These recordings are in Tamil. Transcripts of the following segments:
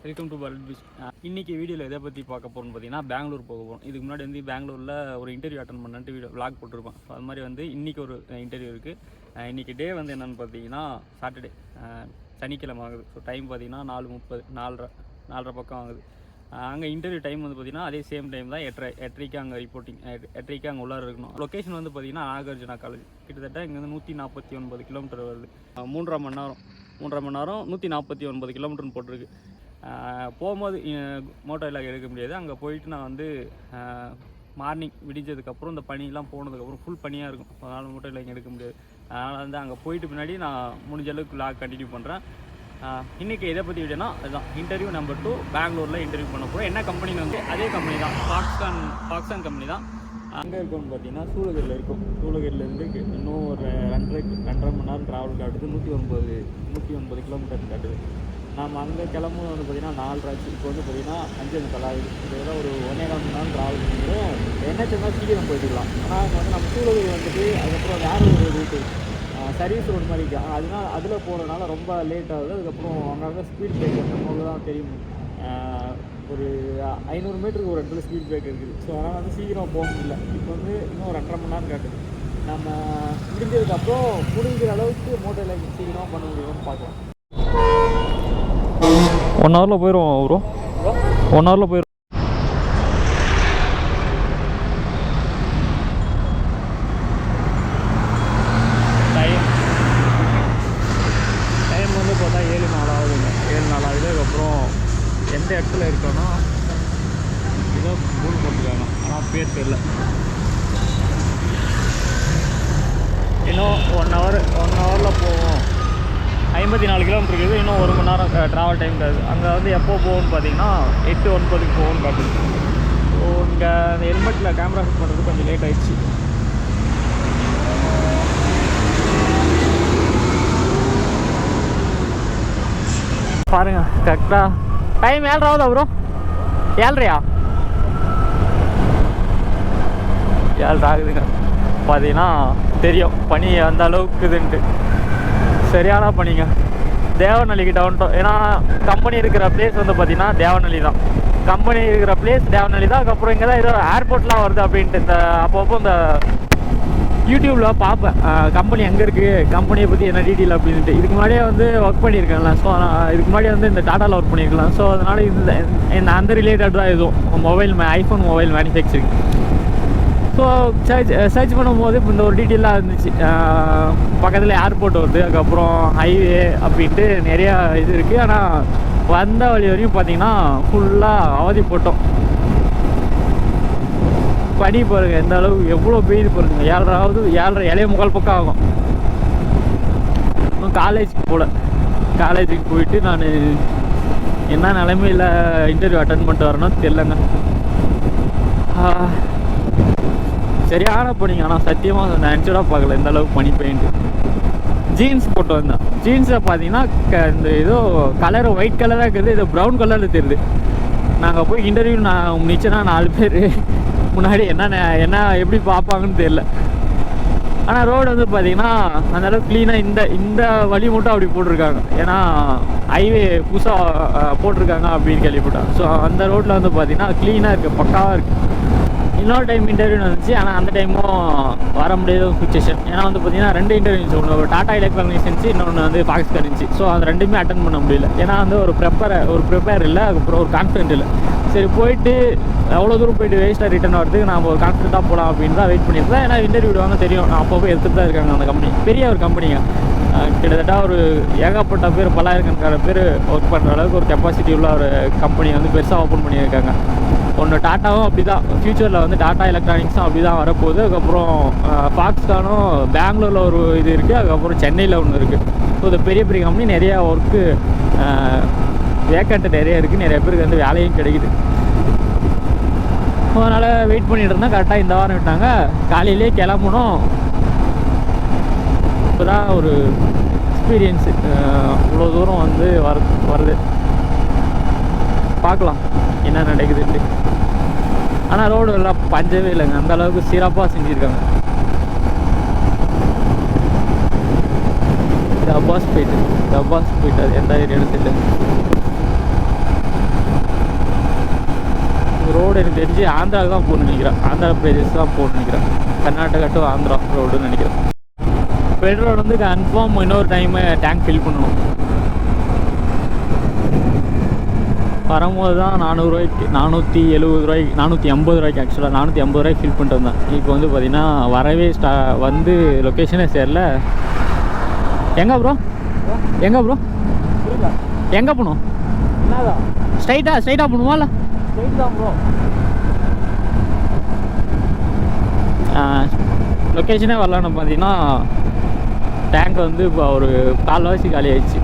Welcome to Bharat beach. இன்றைக்கி வீடியோவில் எதை பற்றி பார்க்க போகிறோம்னு பார்த்தீங்கன்னா பெங்களூர் போக போகிறோம். இதுக்கு முன்னாடி வந்து பெங்களூரில் ஒரு இன்டர்வியூ அட்டன் பண்ணிட்டு விளாக் போட்டிருப்பேன். ஸோ அது மாதிரி வந்து இன்றைக்கி ஒரு இன்டர்வியூ இருக்குது. இன்றைக்கி டே வந்து என்னென்னு பார்த்தீங்கன்னா சாட்டர்டே, சனிக்கிழமை ஆகுது. ஸோ டைம் பார்த்தீங்கன்னா 4:30 4:30 பக்கம் ஆகுது. அங்கே இன்டர்வியூ டைம் வந்து பார்த்திங்கன்னா அதே சேம் டைம் தான் 8:30 அங்கே ரிப்போர்ட்டிங், 8:30 அங்கே உள்ளார இருக்கணும். லொக்கேஷன் வந்து பார்த்திங்கன்னா நாகார்ஜுனா காலேஜ். கிட்டத்தட்ட இங்கேருந்து 149 கிலோமீட்டர் வருது. 3.5 மணி நேரம் 149 கிலோமீட்டர்னு போட்டிருக்கு. போகும்போது மோட்டோ எல்லாம் எடுக்க முடியாது. அங்கே போயிட்டு நான் வந்து மார்னிங் விடிஞ்சதுக்கப்புறம் இந்த பனியெலாம் போனதுக்கப்புறம் ஃபுல் பனியாக இருக்கும். அதனால் மோட்டோ எல்லாம் எடுக்க முடியாது. அதனால் வந்து அங்கே போயிட்டு பின்னாடி நான் முடிஞ்ச அளவுக்கு லாக் கண்டினியூ பண்ணுறேன். இன்றைக்கி எதை பற்றி விடனா அதுதான் இன்டர்வியூ நம்பர் 2. பெங்களூரில் இன்டர்வியூ பண்ண போகிறோம். என்ன கம்பெனின்னு வந்து அதே கம்பெனி தான், ஃபாக்ஸான் கம்பெனி தான். அங்கே இருக்கோம்னு பார்த்தீங்கன்னா சூளகிரியில் இருக்கும். சூளகிரிலேருந்து இன்னும் ஒரு 2.5 மணி நேரம் ட்ராவல் காட்டுது. 109 கிலோமீட்டர் காட்டுது. நம்ம அங்கே கிளம்பும் வந்து பார்த்திங்கன்னா 4 ஆச்சு. இப்போ வந்து பார்த்திங்கன்னா 5:30 ஆகுது. இதெல்லாம் ஒரு 1.5 மணி நேரம் ட்ராவல் பண்ணிக்கிறோம். என்ன சொன்னால் சீக்கிரம் போயிட்டுக்கலாம். ஆனால் அங்கே வந்து நம்ம சூளகிரி வந்துட்டு அதுக்கப்புறம் வேறு ஒரு ரூட்டு சர்வீஸ் ரோடு மாதிரி இருக்குது. அதனால் அதில் போகிறதுனால ரொம்ப லேட் ஆகுது. அதுக்கப்புறம் அங்கங்கே ஸ்பீட் பிரேக்கர் நம்மளுக்கு தான் தெரியும். ஒரு 500 மீட்டருக்கு ஒரு இடத்துல ஸ்பீட் பிரேக் இருக்குது. ஸோ அதனால் வந்து சீக்கிரம் போக முடியல. இப்போ வந்து இன்னும் ஒரு 2.5 மணி நேரம் காட்டுது. நம்ம முடிஞ்சதுக்கப்புறம் முடிஞ்ச அளவுக்கு மோட்டோ லைஃப் சீக்கிரமாக பண்ண முடியும்னு பார்க்கலாம். 1 ஹவரில் போயிடுவோம் ப்ரோ. 1 ஹவரில் போயிடும். டைம் வந்து பார்த்தா 7:04 ஆகுதுங்க. 7:04 ஆகுது. அதுக்கப்புறம் எந்த இடத்துல இருக்கோன்னா ஏதோ போர்டு போட்டுருக்காங்க, ஆனால் பேர் தெரியல. இன்னும் 1 ஹவரில் போவோம். 54 கிலோமீட்டர் இருக்குது. இன்னும் 1 மணி நேரம் ட்ராவல் டைம் காது. அங்கே வந்து எப்போ போகும்னு பார்த்தீங்கன்னா 8:09 போகும்னு காட்டுது. ஸோ இங்கே அந்த ஹெல்மெட்டில் கேமரா ஃபிட் பண்ணுறது கொஞ்சம் லேட் ஆகிடுச்சு. பாருங்க கரெக்டாக டைம் 7:30 ஆகுதா ப்ரோ? 7:30 ஆகுதுங்க. பார்த்தீங்கன்னா தெரியும் பனி அந்த அளவுக்கு இதுன்ட்டு. சரியான பனிங்க. தேவநல்லிக்கிட்ட வந்துட்டோம். ஏன்னா கம்பெனி இருக்கிற பிளேஸ் வந்து பார்த்திங்கன்னா தேவநல்லி தான். கம்பெனி இருக்கிற பிளேஸ் தேவநல்லி தான். அதுக்கப்புறம் இங்கே தான் ஏதோ ஏர்போர்ட்லாம் வருது அப்படின்ட்டு இந்த அப்பப்போ இந்த யூடியூப்பில் பார்ப்பேன் கம்பெனி எங்கே இருக்குது, கம்பெனியை பற்றி என்ன டீட்டெயில் அப்படின்ட்டு. இதுக்கு முன்னாடியே வந்து ஒர்க் பண்ணியிருக்கேன்ல. ஸோ இதுக்கு முன்னாடி வந்து இந்த டாட்டாவில் ஒர்க் பண்ணியிருக்கலாம். ஸோ அதனால் இந்த அந்த ரிலேட்டட் தான் எதுவும் iPhone mobile manufacturing. So search பண்ணும்போது இப்போ இந்த ஒரு டீட்டெயிலாக இருந்துச்சு. பக்கத்தில் ஏர்போர்ட் வருது, அதுக்கப்புறம் ஹைவே அப்படின்ட்டு நிறையா இது இருக்குது. ஆனால் வந்த வழி வரையும் பார்த்திங்கன்னா ஃபுல்லாக அவதி போட்டோம். பனி பாருங்கள் எந்த அளவுக்கு எவ்வளோ பெய்து பாருங்க. 7:30 பக்கம் ஆகும். இன்னும் காலேஜுக்கு போயிட்டு நான் என்ன நிலைமையில் இன்டர்வியூ அட்டன் பண்ணிட்டு வரணும்னு தெரிலங்க. சரியான பனிங்க. ஆனால் சத்தியமாக நான் நினச்சோட பார்க்கல இந்த அளவுக்கு பனி பெயிண்ட்டு. ஜீன்ஸ் போட்டு வந்தேன். ஜீன்ஸை பார்த்தீங்கன்னா இந்த ஏதோ கலரு ஒயிட் கலராக இருக்குது, ஏதோ ப்ரௌன் கலரில் தெரியுது. நாங்கள் போய் இன்டர்வியூ நிச்சயனா 4 பேர் முன்னாடி என்ன எப்படி பார்ப்பாங்கன்னு தெரில. ஆனால் ரோடு வந்து பார்த்திங்கன்னா அந்தளவுக்கு க்ளீனாக இந்த வழி மட்டும் அப்படி போட்டிருக்காங்க. ஏன்னா ஹைவே புதுசாக போட்டிருக்காங்க அப்படின்னு கேள்விப்பட்டேன். ஸோ அந்த ரோட்டில் வந்து பார்த்திங்கன்னா க்ளீனாக இருக்குது, பக்காவாக இருக்குது. இன்னொரு டைம் இன்டர்வியூ வந்துச்சு. ஆனால் அந்த டைமும் வர முடியாத ஒரு சுச்சுவேஷன். ஏன்னா வந்து பார்த்திங்கன்னா 2 இன்டர்வியூ இருந்துச்சு. ஒன்று ஒரு டாடா எலக்ட்ரானிக்ஸ் இருந்துச்சு, இன்னொன்று வந்து ஃபாக்ஸ் இருந்துச்சு. ஸோ அந்த 2மே அட்டன் பண்ண முடியல. ஏன்னா வந்து ஒரு ப்ரிப்பேர் இல்லை, அதுக்கப்புறம் ஒரு கான்ஃபிடென்ட் இல்லை. சரி போயிட்டு அவ்வளோ தூரம் போயிட்டு வேஸ்ட்டாக ரிட்டர்ன் வரதுக்கு நம்ம ஒரு கான்ஃபிடென்ட்டாக போகலாம் அப்படின்னு தான் வெயிட் பண்ணியிருந்தேன். ஏன்னா இன்டர்வியூ விடுவாங்க தெரியும். நான் அப்போ எடுத்துகிட்டு தான் இருக்காங்க அந்த கம்பெனி. பெரிய ஒரு கம்பெனிங்க. கிட்டத்தட்ட ஒரு ஏகப்பட்ட பேர் 10,000 பேர் ஒர்க் பண்ணுற அளவுக்கு ஒரு கெப்பாசிட்டி உள்ள ஒரு கம்பெனி வந்து பெருசாக ஓப்பன் பண்ணியிருக்காங்க. ஒன்று டாட்டாவும் அப்படி தான், ஃப்யூச்சரில் வந்து டாடா எலக்ட்ரானிக்ஸும் அப்படி தான் வரப்போகுது. அதுக்கப்புறம் ஃபாக்ஸ்கானும் பெங்களூரில் ஒரு இது இருக்குது, அதுக்கப்புறம் சென்னையில் ஒன்று இருக்குது. ஸோ இந்த பெரிய கம்பெனி நிறையா ஒர்க்கு வேக்கண்ட்டு நிறைய இருக்குது. நிறைய பேருக்கு வந்து வேலையும் கிடைக்குது. அதனால் வெயிட் பண்ணிகிட்டு இருந்தேன். கரெக்டாக இந்த வாரம் விட்டாங்க. காலையிலே கிளம்பணும். இப்போ தான் ஒரு எக்ஸ்பீரியன்ஸு இவ்வளோ தூரம் வந்து வருது. பார்க்கலாம் என்ன நடக்குதுன்ட்டு. ஆனால் ரோடு எல்லாம் பஞ்சவே இல்லைங்க. அந்த அளவுக்கு சிறப்பாக செஞ்சுருக்காங்க. டப்பாஸ் போயிட்டு அது எந்த ஏரியான்னு தெரியல. ரோடு எனக்கு தெரிஞ்சு ஆந்திராவுக்கு தான் போகணும்னு நினைக்கிறேன். ஆந்திரா பிரதேஷ் தான் போகணும்னு நினைக்கிறேன். கர்நாடகா டு ஆந்திரா ரோடுன்னு நினைக்கிறேன். பெட்ரோல் வந்து கன்ஃபார்ம் இன்னொரு டைமு டேங்க் ஃபில் பண்ணணும். வரும்போது தான் 400 ரூபாய்க்கு 470 ரூபாய்க்கு 480 ரூபாய்க்கு ஆக்சுவலாக 480 ரூபாய்க்கு ஃபில் பண்ணிட்டு வந்தேன். இப்போ வந்து பார்த்தீங்கன்னா வரவே வந்து லொக்கேஷனே சேரல. எங்கே ப்ரோ எங்கே ப்ரோ எங்கே போகணும்? என்னதான் ஸ்ட்ரைட்டாக போகணுமா இல்லை ஸ்ட்ரைட் தான் ப்ரோ. லொக்கேஷனே வரலான்னு பார்த்தீங்கன்னா டேங்க் வந்து இப்போ ஒரு கால்வாசி காலி ஆயிடுச்சு.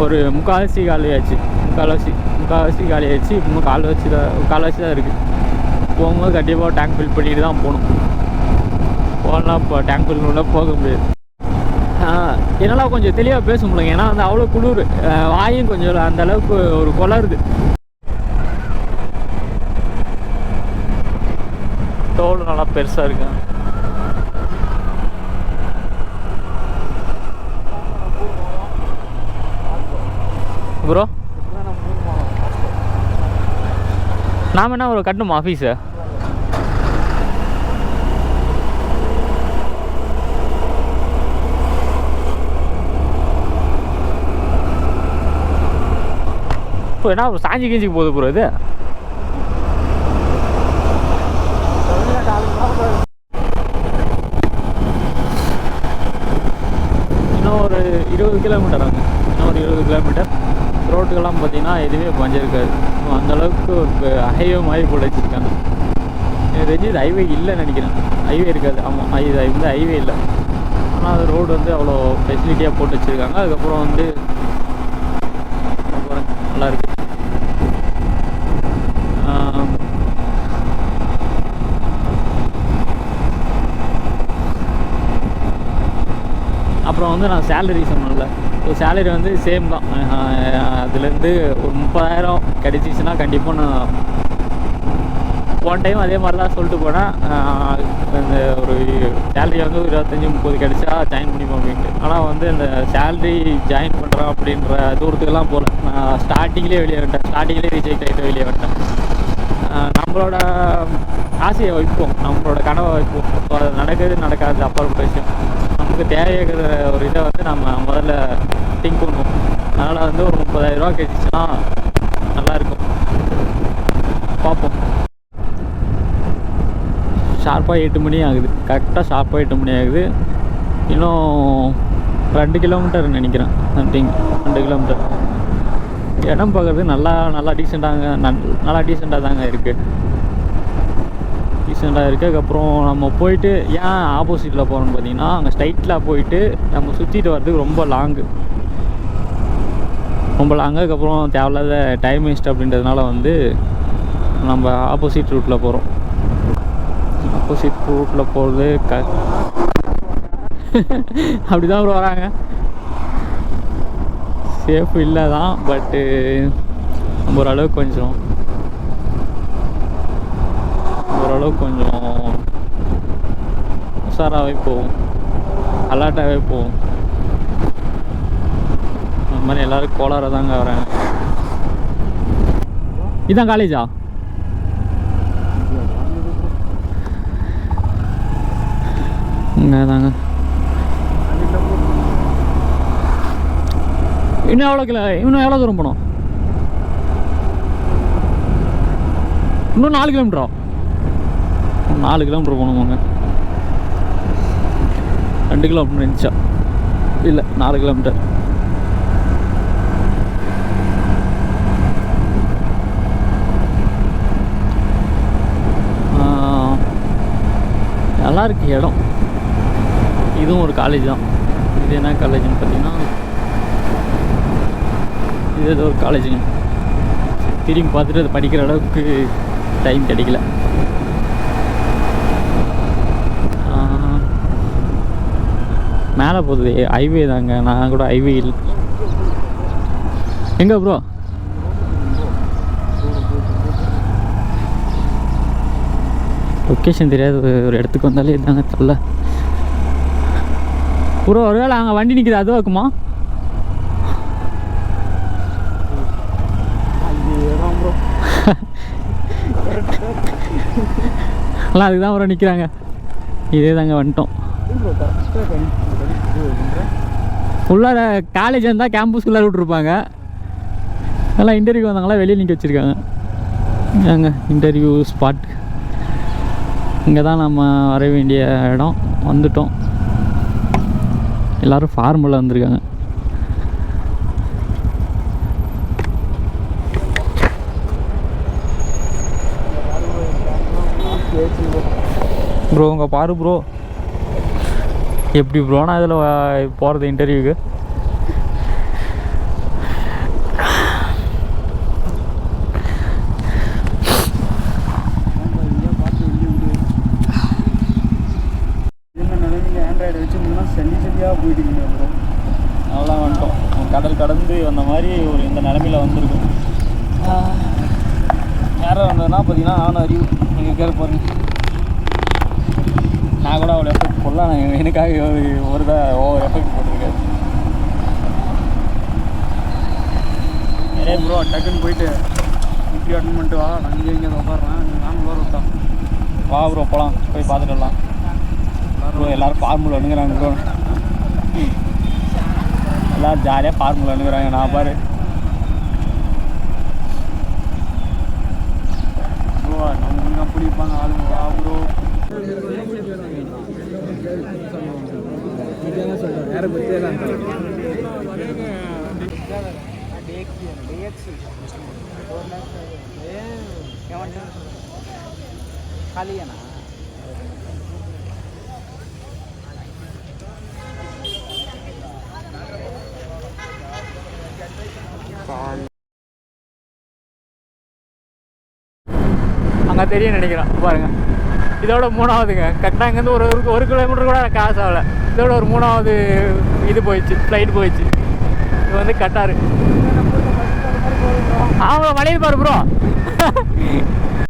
ஒரு முக்கால்வாசி காலி ஆயிடுச்சு. முக்கால்வாசி காலி ஆயிடுச்சு. இன்னும் கால்வாசி தான் இருக்குது. போகும்போது கண்டிப்பாக டேங்க் ஃபில் பண்ணிட்டு தான் போகணும். போகலாம் இப்போ டேங்க் ஃபில் பண்ணால் போக முடியாது. என்னால் கொஞ்சம் தெளிவாக பேச முடியல. ஏன்னா வந்து அவ்வளோ குளிர், வாயும் கொஞ்சம் அந்த அளவுக்கு ஒரு குளருது. தோல் நல்லா பெருசாக இருக்கு ப்ரோ. நாம் என்ன ஒரு கட்டணுமா ஆஃபீஸு? இப்போ என்ன ஒரு சாஞ்சி கிஞ்சிக்கு போகுது ப்ரோ இது? இன்னும் ஒரு 20 கிலோமீட்டர் ஆகும். இன்னும் ஒரு 20 கிலோமீட்டர். ரோட்டுக்கெல்லாம் பார்த்தீங்கன்னா எதுவுமே பஞ்சம் இருக்காது. அந்தளவுக்கு ஒரு ஹைவே மாதிரி போட்டு வச்சுருக்காங்க. எனக்கு தெரிஞ்சு இது ஹைவே இல்லைன்னு நினைக்கிறேன். ஹைவே இருக்காது. ஆமாம், இது வந்து ஹைவே இல்லை. ஆனால் அது ரோடு வந்து அவ்வளோ ஃபெசிலிட்டியாக போட்டு வச்சுருக்காங்க. அதுக்கப்புறம் வந்து நல்லா இருக்கு. அப்புறம் வந்து நான் சேலரி சொன்னேன்ல, ஸோ சேலரி வந்து சேம் தான். அதுலேருந்து ஒரு 30,000 கிடைச்சிச்சுன்னா கண்டிப்பாக நான் போன டைம் அதே மாதிரி தான் சொல்லிட்டு போனேன். இந்த ஒரு சேலரி வந்து ஒரு 25-30 கிடைச்சா ஜாயின் பண்ணிப்போம் அப்படின்ட்டு. ஆனால் வந்து இந்த சேலரி ஜாயின் பண்ணுறோம் அப்படின்ற தூரத்துக்கெல்லாம் போகல. நான் ஸ்டார்டிங்லேயே வெளியே வந்துட்டேன். ஸ்டார்டிங்லேயே ரிஜெக்ட் ஆகிட்டு வெளியே வந்துட்டேன். நம்மளோட ஆசையை வைப்போம், நம்மளோட கனவை வைப்போம். ஸோ அது நடக்காது அப்புறம் விஷயம். நமக்கு தேவையான ஒரு இதை வந்து நம்ம முதல்ல திங்க் பண்ணுவோம். அதனால் வந்து ஒரு 30,000 ரூபா கிடைச்சிச்சுன்னா நல்லாயிருக்கும். பார்ப்போம். ஷார்ப்பாக 8 மணி ஆகுது. கரெக்டாக ஷார்ப்பாக 8 மணி ஆகுது. இன்னும் 2 கிலோமீட்டர் நினைக்கிறேன். 2 கிலோமீட்டர். இடம் பார்க்குறது நல்லா டீசெண்டாக தாங்க இருக்குது. அதுக்கப்புறம் நம்ம போயிட்டு ஏன் ஆப்போசிட்டில் போகிறோம்னு பார்த்தீங்கன்னா, அங்கே ஸ்ட்ரைட்டில் போயிட்டு நம்ம சுற்றிட்டு வர்றதுக்கு ரொம்ப லாங்கு. அதுக்கப்புறம் தேவையில்லாத டைம் வேஸ்ட் அப்படின்றதுனால வந்து நம்ம ஆப்போசிட் ரூட்டில் போகிறோம். ஆப்போசிட் ரூட்டில் போகிறது அப்படி தான் வராங்க. சேஃப் இல்லை தான், பட்டு நம்ம ஓரளவுக்கு கொஞ்சம் உஷாராகவே போவோம், அலர்ட்டாகவே போவோம். அந்த மாதிரி எல்லோரும் கோளாறாக தாங்க வராங்க. இதுதான் காலேஜா? இங்கே தாங்க. இன்னும் எவ்வளோ தூரம் போனோம்? இன்னும் 4 கிலோமீட்டரா? 4 கிலோமீட்டர் போகணுமாங்க. 2 கிலோமீட்டர் இருந்துச்சா? இல்லை, 4 கிலோமீட்டர். நல்லா இருக்கு இடம். இதுவும் ஒரு காலேஜ் தான். இது என்ன காலேஜ்னு பார்த்தீங்கன்னா, இது ஏதோ ஒரு காலேஜுங்க. திரும்பி பார்த்துட்டு அதை படிக்கிற அளவுக்கு டைம் கிடைக்கல. மேலே போகுது ஹைவே தாங்க. நான் கூட ஹைவே இல்லை. எங்கே ப்ரோ? லொக்கேஷன் தெரியாத ஒரு இடத்துக்கு வந்தாலே இதாங்க தள்ள ப்ரோ. ஒருவேளை அங்கே வண்டி நிற்கிது, அதுவும் இருக்குமா? எல்லாம் அதுக்கு தான் வர நிற்கிறாங்க. இதே தாங்க வந்துட்டோம். உள்ளார காலேஜ் இருந்தால் கேம்பஸ்குள்ளார விட்ருப்பாங்க. எல்லாம் இன்டர்வியூ வந்தாங்களா வெளியே நிற்க வச்சுருக்காங்க. அங்கே இன்டர்வியூ ஸ்பாட். இங்கே தான் நம்ம வர வேண்டிய இடம். வந்துட்டோம். எல்லோரும் ஃபார்முலா வந்திருக்காங்க. ப்ரோ உங்கள் பாரு ப்ரோ, எப்படி ப்ரோ நான் இதில் போகிறது இன்டர்வியூக்கு? ஆண்ட்ராய்டு வச்சுருந்தோம்னா சரியாக போயிட்டீங்க ப்ரோ. நல்லா வந்துட்டோம். கடல் கடந்து வந்த மாதிரி ஒரு இந்த நிலமையில் வந்திருக்கும். நேரம் வந்ததுன்னா பார்த்தீங்கன்னா நானும் அறிவு நீங்கள் கேட்க பாருங்க. நான் கூட அவ்வளோ எஃபெக்ட் போடலாம். எனக்காக ஒரு ஓவர் எஃபெக்ட் போட்டிருக்காரு. நிறைய ப்ரோ டக்குன்னு போயிட்டு இப்படி அட்டன் பண்ணிட்டு வா, நான் இங்கே உட்காடுறேன், நானும் வர விட்டான். வா ப்ரோ போகலாம், போய் பார்த்துட்டு வரலாம் ப்ரோ. எல்லோரும் ஃபார்முலா ஒன்றுங்கிறாங்க ப்ரோ. எல்லோரும் ஜாலியாக ஃபார்முலா ஒன்றுங்கிறாங்க. நான் பாரு ப்ரோ நம்ம பிடிப்பாங்க ஆளுங்க. வா ப்ரோ யாரை பற்றி खाली है ना. அங்கே தெரியும் நினைக்கிறேன் பாருங்க. இதோட 3வதுங்க. கரெக்டாக இங்கேருந்து ஒரு கிலோமீட்டர் கூட காசு ஆகலை. இதோட ஒரு 3வது இது போயிடுச்சு, ஃப்ளைட் போயிடுச்சு. இது வந்து கட்டாரு. ஆமாம் வளையல் பாரு ப்ரோ.